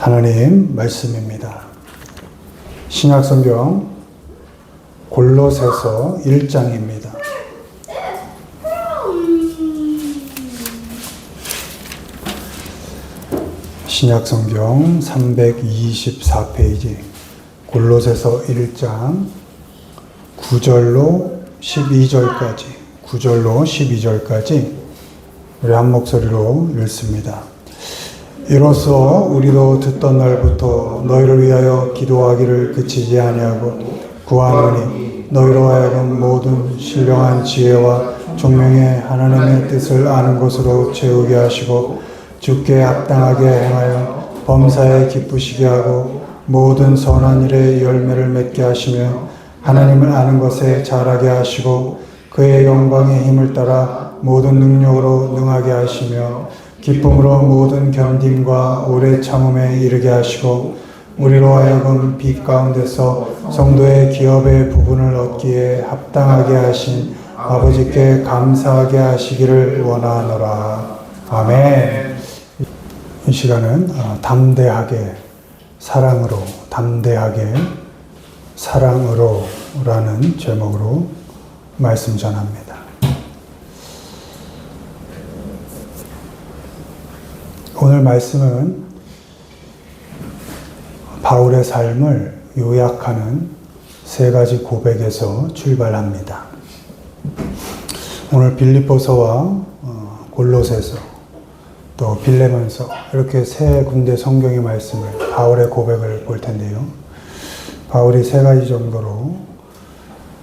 하나님 말씀입니다. 신약성경 골로새서 1장입니다. 신약성경 324페이지 골로새서 1장 9절로 12절까지 우리 한 목소리로 읽습니다. 이로써 우리도 듣던 날부터 너희를 위하여 기도하기를 그치지 아니하고 구하노니 너희로 하여금 모든 신령한 지혜와 총명의 하나님의 뜻을 아는 것으로 채우게 하시고 주께 합당하게 행하여 범사에 기쁘시게 하고 모든 선한 일에 열매를 맺게 하시며 하나님을 아는 것에 자라게 하시고 그의 영광의 힘을 따라 모든 능력으로 능하게 하시며 기쁨으로 모든 견딤과 오래 참음에 이르게 하시고 우리로 하여금 빛 가운데서 성도의 기업의 부분을 얻기에 합당하게 하신 아버지께 감사하게 하시기를 원하노라. 아멘. 이 시간은 담대하게 사랑으로 라는 제목으로 말씀 전합니다. 오늘 말씀은 바울의 삶을 요약하는 세 가지 고백에서 출발합니다. 오늘 빌립보서와 골로새서 또 빌레몬서 이렇게 세 군데 성경의 말씀을 바울의 고백을 볼 텐데요. 바울이 세 가지 정도로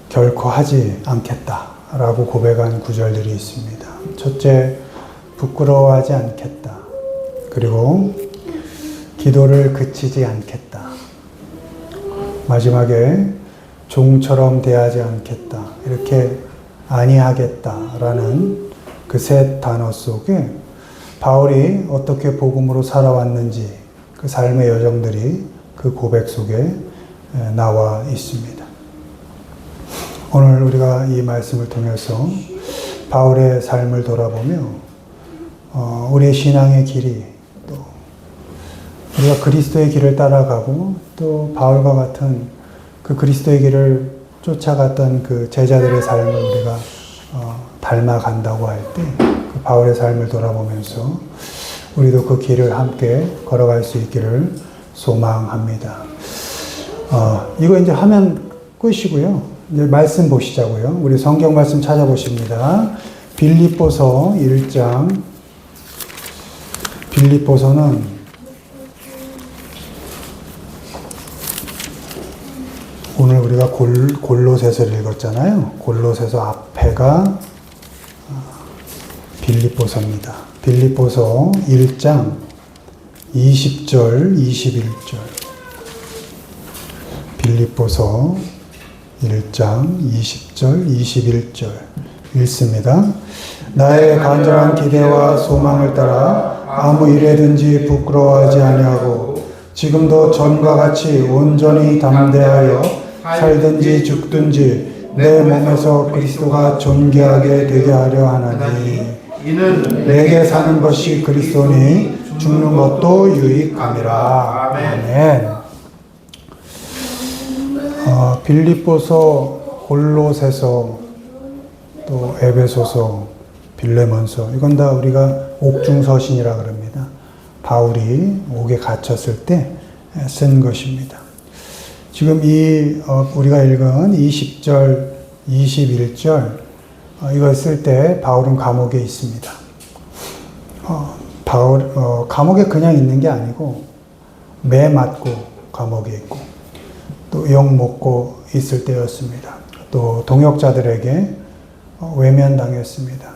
결코 하지 않겠다라고 고백한 구절들이 있습니다. 첫째, 부끄러워하지 않겠다. 그리고 기도를 그치지 않겠다. 마지막에 종처럼 대하지 않겠다. 이렇게 아니하겠다라는 그 세 단어 속에 바울이 어떻게 복음으로 살아왔는지 그 삶의 여정들이 그 고백 속에 나와 있습니다. 오늘 우리가 이 말씀을 통해서 바울의 삶을 돌아보며 우리의 신앙의 길이 또 우리가 그리스도의 길을 따라가고 또 바울과 같은 그 그리스도의 길을 쫓아갔던 그 제자들의 삶을 우리가 닮아간다고 할 때 그 바울의 삶을 돌아보면서 우리도 그 길을 함께 걸어갈 수 있기를 소망합니다. 이거 이제 하면 끝이고요. 이제 말씀 보시자고요. 우리 성경 말씀 찾아보십니다. 빌립보서 1장. 빌립보서는 오늘 우리가 골로새서를 읽었잖아요. 골로새서 앞에가 빌립보서입니다. 빌립보서 1장 20절, 21절. 빌립보서 1장 20절, 21절 읽습니다. 나의 간절한 기대와 소망을 따라 아무 일에든지 부끄러워하지 아니하고 지금도 전과 같이 온전히 담대하여 살든지 죽든지 내 몸에서 그리스도가 존귀하게 되게 하려 하나니 이는 내게 사는 것이 그리스도니 죽는 것도 유익함이라. 아멘. 빌립보서, 골로새서, 또 에베소서, 빌레몬서 이건 다 우리가 옥중서신이라 그럽니다. 바울이 옥에 갇혔을 때 쓴 것입니다. 지금 우리가 읽은 20절, 21절 이걸 쓸 때 바울은 감옥에 있습니다. 감옥에 그냥 있는 게 아니고 매 맞고 감옥에 있고 또 욕 먹고 있을 때였습니다. 또 동역자들에게 외면당했습니다.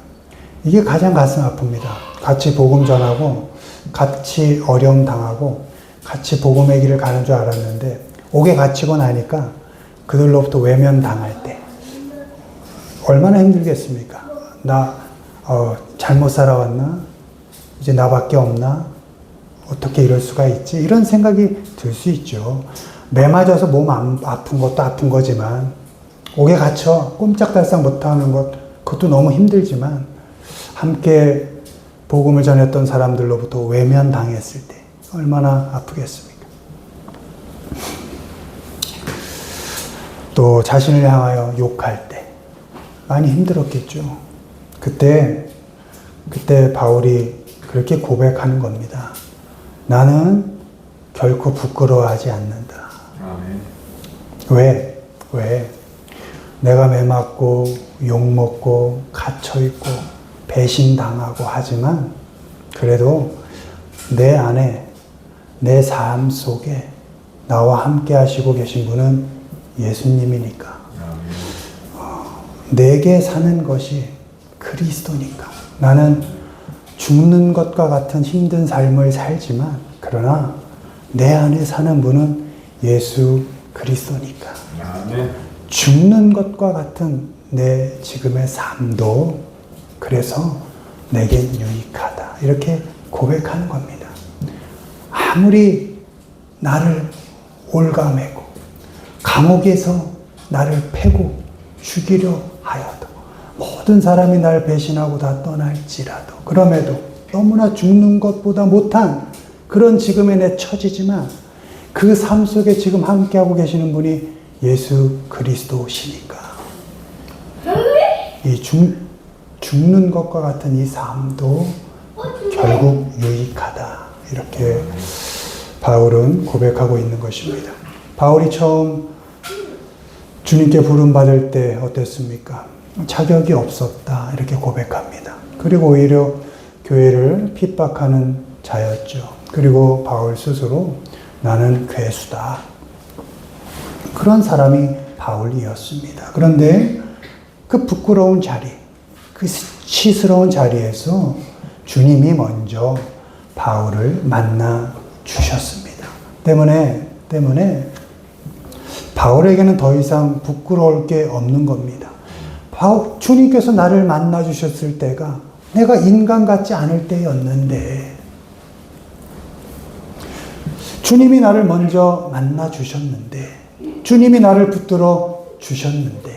이게 가장 가슴 아픕니다. 같이 복음 전하고 같이 어려움 당하고 같이 복음의 길을 가는 줄 알았는데 옥에 갇히고 나니까 그들로부터 외면당할 때 얼마나 힘들겠습니까? 나 잘못 살아왔나? 이제 나밖에 없나? 어떻게 이럴 수가 있지? 이런 생각이 들 수 있죠. 매 맞아서 몸 아픈 것도 아픈 거지만 옥에 갇혀 꼼짝달싹 못하는 것 그것도 너무 힘들지만 함께 복음을 전했던 사람들로부터 외면당했을 때 얼마나 아프겠습니까? 또 자신을 향하여 욕할 때 많이 힘들었겠죠. 그때 바울이 그렇게 고백하는 겁니다. 나는 결코 부끄러워하지 않는다. 아멘. 왜? 내가 매맞고 욕먹고 갇혀있고 배신당하고 하지만 그래도 내 안에 내 삶 속에 나와 함께 하시고 계신 분은 예수님이니까 내게 사는 것이 그리스도니까 나는 죽는 것과 같은 힘든 삶을 살지만 그러나 내 안에 사는 분은 예수 그리스도니까 죽는 것과 같은 내 지금의 삶도 그래서 내겐 유익하다 이렇게 고백하는 겁니다. 아무리 나를 올가매고 감옥에서 나를 패고 죽이려 하여도 모든 사람이 날 배신하고 다 떠날지라도 그럼에도 너무나 죽는 것보다 못한 그런 지금의 내 처지지만 그 삶 속에 지금 함께하고 계시는 분이 예수 그리스도시니까 이 죽는 것과 같은 이 삶도 결국 유익하다 이렇게 바울은 고백하고 있는 것입니다. 바울이 처음 주님께 부름받을 때 어땠습니까? 자격이 없었다 이렇게 고백합니다. 그리고 오히려 교회를 핍박하는 자였죠. 그리고 바울 스스로 나는 괴수다. 그런 사람이 바울이었습니다. 그런데 그 부끄러운 자리, 그 수치스러운 자리에서 주님이 먼저 바울을 만나 주셨습니다. 때문에 바울에게는 더 이상 부끄러울 게 없는 겁니다. 주님께서 나를 만나 주셨을 때가 내가 인간 같지 않을 때였는데 주님이 나를 먼저 만나 주셨는데 주님이 나를 붙들어 주셨는데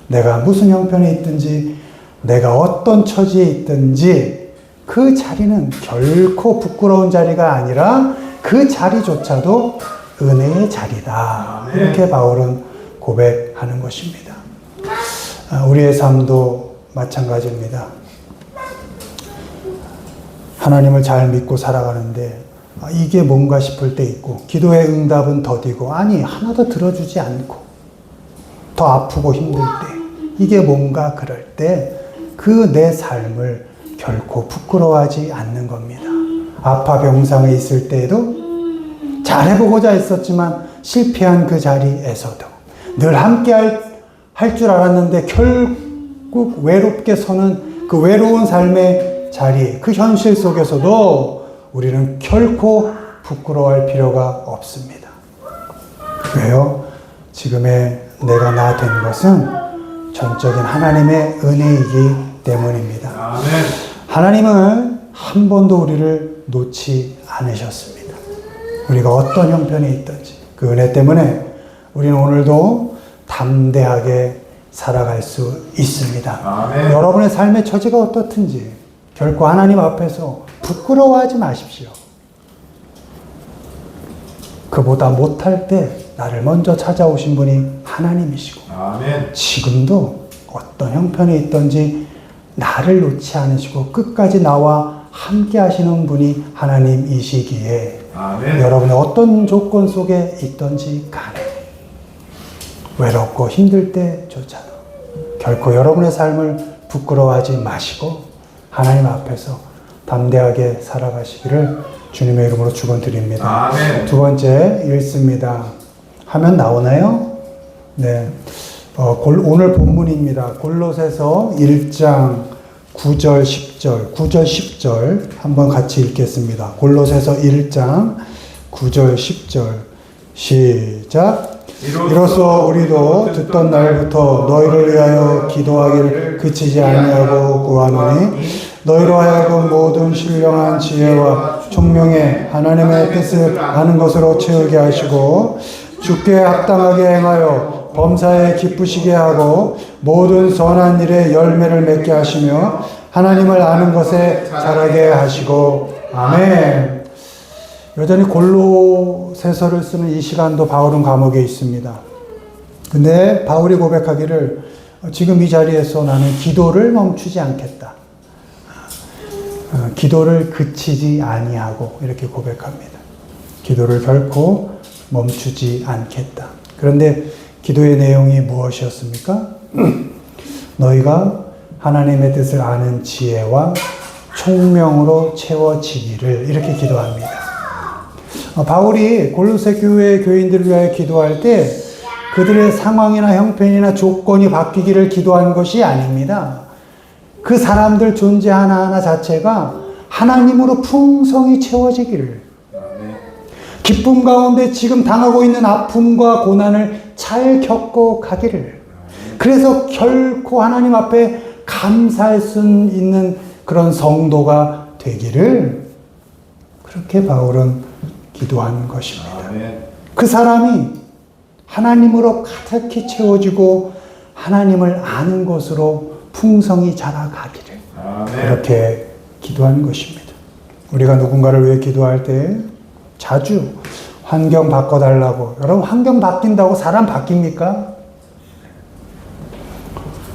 내가 무슨 형편에 있든지 내가 어떤 처지에 있든지 그 자리는 결코 부끄러운 자리가 아니라 그 자리조차도 은혜의 자리다. 이렇게 바울은 고백하는 것입니다. 우리의 삶도 마찬가지입니다. 하나님을 잘 믿고 살아가는데 이게 뭔가 싶을 때 있고 기도의 응답은 더디고 아니 하나도 들어주지 않고 더 아프고 힘들 때 이게 뭔가 그럴 때 그 내 삶을 결코 부끄러워하지 않는 겁니다. 아파 병상에 있을 때에도 잘해보고자 했었지만 실패한 그 자리에서도 늘 함께 할 줄 알았는데 결국 외롭게 서는 그 외로운 삶의 자리, 그 현실 속에서도 우리는 결코 부끄러워할 필요가 없습니다. 왜요? 지금의 내가 나 된 것은 전적인 하나님의 은혜이기 때문입니다. 아멘. 하나님은 한 번도 우리를 놓지 않으셨습니다. 우리가 어떤 형편에 있든지 그 은혜 때문에 우리는 오늘도 담대하게 살아갈 수 있습니다. 아멘. 여러분의 삶의 처지가 어떻든지 결코 하나님 앞에서 부끄러워하지 마십시오. 그보다 못할 때 나를 먼저 찾아오신 분이 하나님이시고 아멘. 지금도 어떤 형편에 있든지 나를 놓지 않으시고 끝까지 나와 함께 하시는 분이 하나님이시기에 아멘. 여러분의 어떤 조건 속에 있든지 간에 외롭고 힘들 때조차도 결코 여러분의 삶을 부끄러워하지 마시고 하나님 앞에서 담대하게 살아가시기를 주님의 이름으로 축원드립니다. 아멘. 두 번째 읽습니다. 화면 나오나요? 네. 오늘 본문입니다. 골로새서 1장 9절 10절 한번 같이 읽겠습니다. 골로새서 1장 9절 10절 시작. 이로써 우리도 듣던 날부터 너희를 위하여 기도하기를 그치지 아니하고 구하노니 너희로 하여금 모든 신령한 지혜와 총명에 하나님의 뜻을 아는 것으로 채우게 하시고 주께 합당하게 행하여 범사에 기쁘시게 하고 모든 선한 일에 열매를 맺게 하시며 하나님을 아는 것에 자라게 하시고 아멘. 여전히 골로새서를 쓰는 이 시간도 바울은 감옥에 있습니다. 근데 바울이 고백하기를 지금 이 자리에서 나는 기도를 멈추지 않겠다. 기도를 그치지 아니하고 이렇게 고백합니다. 기도를 결코 멈추지 않겠다. 그런데 기도의 내용이 무엇이었습니까? 너희가 하나님의 뜻을 아는 지혜와 총명으로 채워지기를 이렇게 기도합니다. 바울이 골로새 교회 교인들을 위하여 기도할 때 그들의 상황이나 형편이나 조건이 바뀌기를 기도한 것이 아닙니다. 그 사람들 존재 하나하나 자체가 하나님으로 풍성히 채워지기를, 기쁨 가운데 지금 당하고 있는 아픔과 고난을 잘 겪어 가기를, 그래서 결코 하나님 앞에 감사할 수 있는 그런 성도가 되기를, 그렇게 바울은 기도한 것입니다. 그 사람이 하나님으로 가득히 채워지고 하나님을 아는 것으로 풍성히 자라가기를 그렇게 기도한 것입니다. 우리가 누군가를 위해 기도할 때 자주 환경 바꿔달라고, 여러분 환경 바뀐다고 사람 바뀝니까?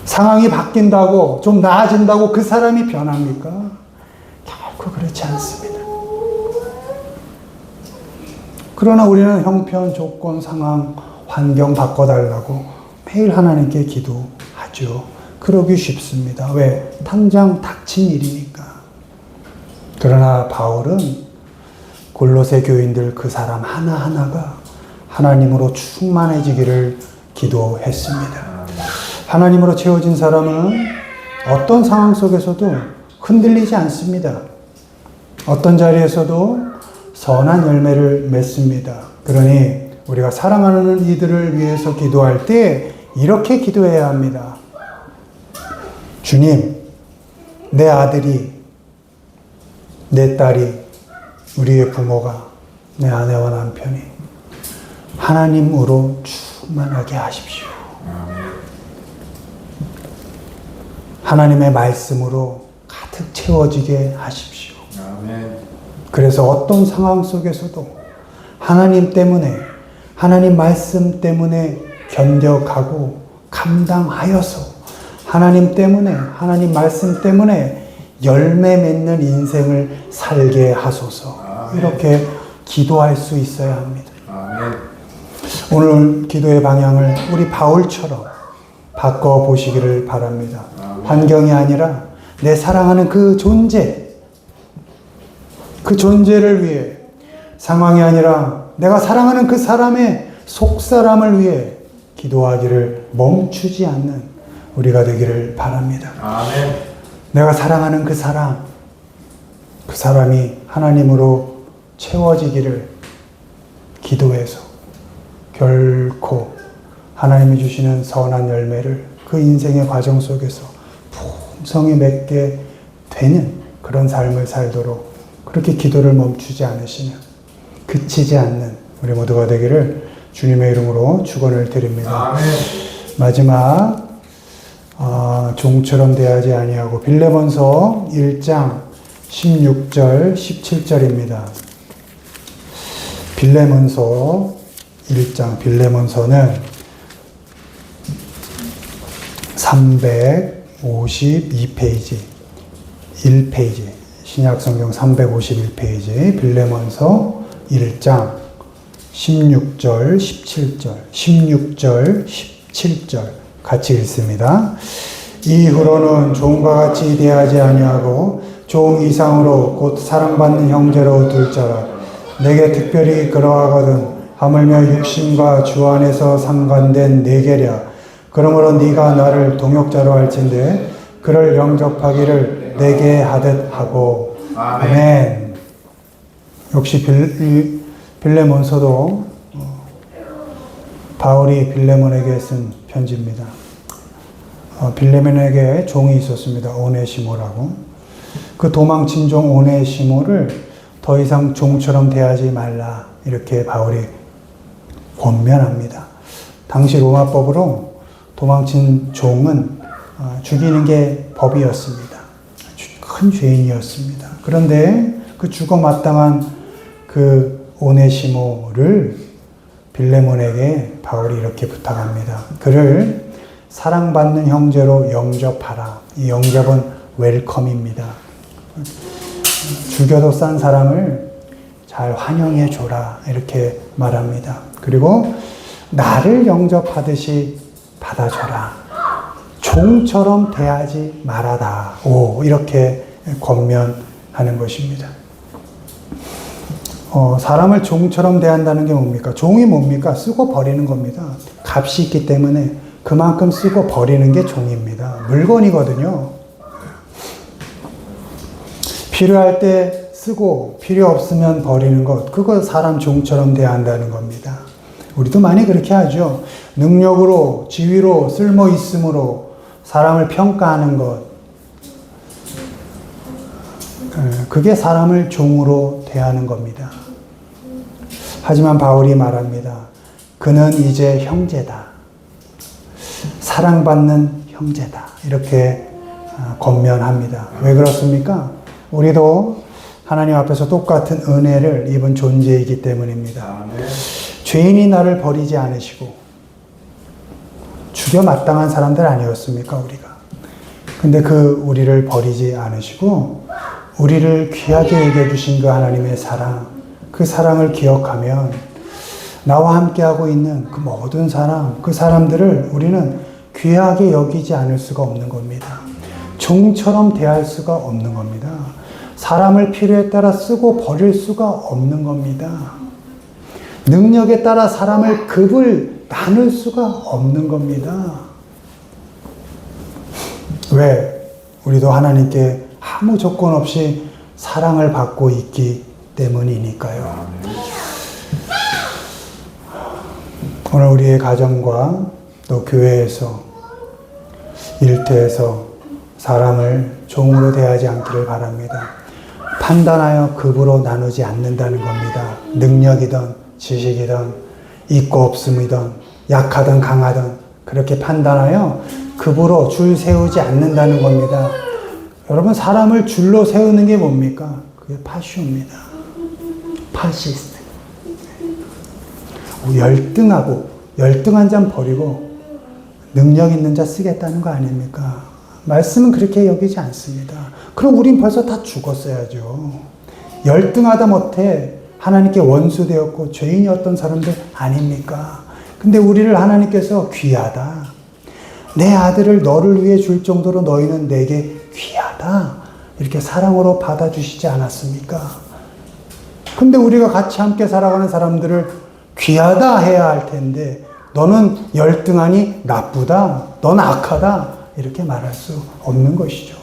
상황이 바뀐다고 좀 나아진다고 그 사람이 변합니까? 결코 그렇지 않습니다. 그러나 우리는 형편, 조건, 상황, 환경 바꿔달라고 매일 하나님께 기도하죠. 그러기 쉽습니다. 왜? 당장 닥친 일이니까. 그러나 바울은 골로새 교인들 그 사람 하나하나가 하나님으로 충만해지기를 기도했습니다. 하나님으로 채워진 사람은 어떤 상황 속에서도 흔들리지 않습니다. 어떤 자리에서도 선한 열매를 맺습니다. 그러니 우리가 사랑하는 이들을 위해서 기도할 때 이렇게 기도해야 합니다. 주님, 내 아들이, 내 딸이, 우리의 부모가, 내 아내와 남편이 하나님으로 충만하게 하십시오. 하나님의 말씀으로 가득 채워지게 하십시오. 그래서 어떤 상황 속에서도 하나님 때문에, 하나님 말씀 때문에 견뎌가고 감당하여서 하나님 때문에, 하나님 말씀 때문에 열매 맺는 인생을 살게 하소서. 이렇게 기도할 수 있어야 합니다. 오늘 기도의 방향을 우리 바울처럼 바꿔보시기를 바랍니다. 환경이 아니라 내 사랑하는 그 존재, 그 존재를 위해, 상황이 아니라 내가 사랑하는 그 사람의 속사람을 위해 기도하기를 멈추지 않는 우리가 되기를 바랍니다. 아멘. 내가 사랑하는 그 사람이 하나님으로 채워지기를 기도해서 결코 하나님이 주시는 선한 열매를 그 인생의 과정 속에서 풍성히 맺게 되는 그런 삶을 살도록 그렇게 기도를 멈추지 않으시는, 그치지 않는 우리 모두가 되기를 주님의 이름으로 축원을 드립니다. 아멘. 마지막 종처럼 대하지 아니하고 빌레몬서 1장 16절 17절입니다. 빌레몬서 1장, 빌레몬서는 352페이지, 1페이지, 신약성경 351페이지, 빌레몬서 1장 16절, 17절, 16절, 17절 같이 읽습니다. 이후로는 종과 같이 대하지 아니하고 종 이상으로 곧 사랑받는 형제로 둘 자라. 내게 특별히 그러하거든 하물며 육신과 주 안에서 상관된 내게랴. 그러므로 네가 나를 동역자로 할진대 그를 영접하기를 내게 하듯 하고. 아멘. 역시 빌레몬서도 바울이 빌레몬에게 쓴 편지입니다. 빌레몬에게 종이 있었습니다. 오네시모라고. 그 도망친 종 오네시모를 더 이상 종처럼 대하지 말라, 이렇게 바울이 권면합니다. 당시 로마법으로 도망친 종은 죽이는 게 법이었습니다. 큰 죄인이었습니다. 그런데 그 죽어 마땅한 그 오네시모를 빌레몬에게 바울이 이렇게 부탁합니다. 그를 사랑받는 형제로 영접하라. 이 영접은 웰컴입니다. 주교도 싼 사람을 잘 환영해 줘라. 이렇게 말합니다. 그리고 나를 영접하듯이 받아줘라. 종처럼 대하지 말아다. 이렇게 권면하는 것입니다. 사람을 종처럼 대한다는 게 뭡니까? 종이 뭡니까? 쓰고 버리는 겁니다. 값이 있기 때문에 그만큼 쓰고 버리는 게 종입니다. 물건이거든요. 필요할 때 쓰고 필요 없으면 버리는 것, 그거 사람 종처럼 대한다는 겁니다. 우리도 많이 그렇게 하죠. 능력으로, 지위로, 쓸모 있음으로 사람을 평가하는 것, 그게 사람을 종으로 대하는 겁니다. 하지만 바울이 말합니다. 그는 이제 형제다. 사랑받는 형제다. 이렇게 권면합니다. 왜 그렇습니까? 우리도 하나님 앞에서 똑같은 은혜를 입은 존재이기 때문입니다. 죄인이 나를 버리지 않으시고 죽여 마땅한 사람들 아니었습니까, 우리가? 근데 그 우리를 버리지 않으시고 우리를 귀하게 여겨주신 그 하나님의 사랑, 그 사랑을 기억하면 나와 함께하고 있는 그 모든 사람, 그 사람들을 우리는 귀하게 여기지 않을 수가 없는 겁니다. 종처럼 대할 수가 없는 겁니다. 사람을 필요에 따라 쓰고 버릴 수가 없는 겁니다. 능력에 따라 사람을 급을 나눌 수가 없는 겁니다. 왜? 우리도 하나님께 아무 조건 없이 사랑을 받고 있기 때문이니까요. 오늘 우리의 가정과 또 교회에서, 일터에서 사람을 종으로 대하지 않기를 바랍니다. 판단하여 급으로 나누지 않는다는 겁니다. 능력이든 지식이든 있고 없음이든 약하든 강하든 그렇게 판단하여 급으로 줄 세우지 않는다는 겁니다. 여러분, 사람을 줄로 세우는 게 뭡니까? 그게 파쇼입니다. 파시스트. 열등하고 열등한 자 버리고 능력 있는 자 쓰겠다는 거 아닙니까? 말씀은 그렇게 여기지 않습니다. 그럼 우린 벌써 다 죽었어야죠. 열등하다 못해 하나님께 원수되었고 죄인이었던 사람들 아닙니까? 근데 우리를 하나님께서 귀하다. 내 아들을 너를 위해 줄 정도로 너희는 내게 귀하다. 이렇게 사랑으로 받아주시지 않았습니까? 근데 우리가 같이 함께 살아가는 사람들을 귀하다 해야 할 텐데 너는 열등하니 나쁘다. 넌 악하다. 이렇게 말할 수 없는 것이죠.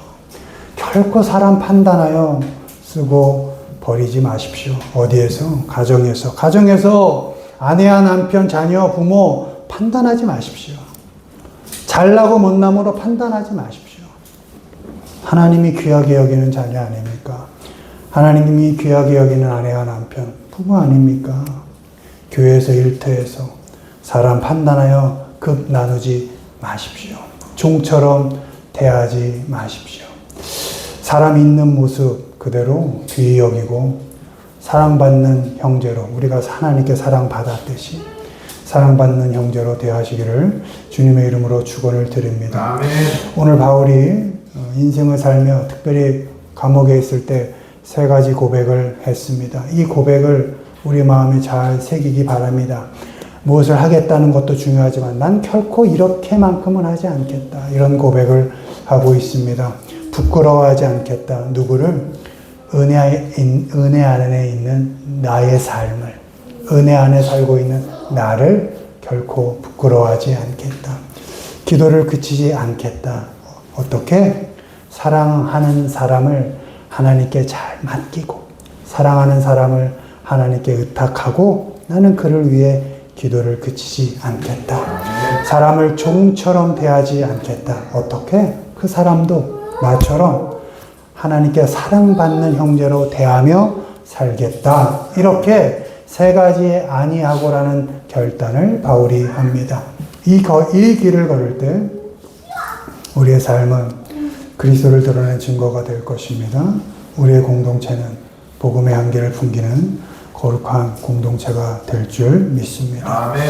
결코 사람 판단하여 쓰고 버리지 마십시오. 어디에서? 가정에서. 가정에서 아내와 남편, 자녀, 부모 판단하지 마십시오. 잘나고 못남으로 판단하지 마십시오. 하나님이 귀하게 여기는 자녀 아닙니까? 하나님이 귀하게 여기는 아내와 남편, 부모 아닙니까? 교회에서, 일터에서 사람 판단하여 급 나누지 마십시오. 종처럼 대하지 마십시오. 사람 있는 모습 그대로 귀히 여기고 사랑받는 형제로, 우리가 하나님께 사랑받았듯이 사랑받는 형제로 대하시기를 주님의 이름으로 축원을 드립니다. 아멘. 오늘 바울이 인생을 살며 특별히 감옥에 있을 때 3가지 고백을 했습니다. 이 고백을 우리 마음에 잘 새기기 바랍니다. 무엇을 하겠다는 것도 중요하지만 난 결코 이렇게만큼은 하지 않겠다. 이런 고백을 하고 있습니다. 부끄러워하지 않겠다. 누구를? 은혜 안에 있는 나의 삶을, 은혜 안에 살고 있는 나를 결코 부끄러워하지 않겠다. 기도를 그치지 않겠다. 어떻게? 사랑하는 사람을 하나님께 잘 맡기고, 사랑하는 사람을 하나님께 의탁하고, 나는 그를 위해 기도를 그치지 않겠다. 사람을 종처럼 대하지 않겠다. 어떻게? 그 사람도 나처럼 하나님께 사랑받는 형제로 대하며 살겠다. 이렇게 3가지 아니하고라는 결단을 바울이 합니다. 이 길을 걸을 때 우리의 삶은 그리스도를 드러내는 증거가 될 것입니다. 우리의 공동체는 복음의 향기를 풍기는 거룩한 공동체가 될 줄 믿습니다. 아멘.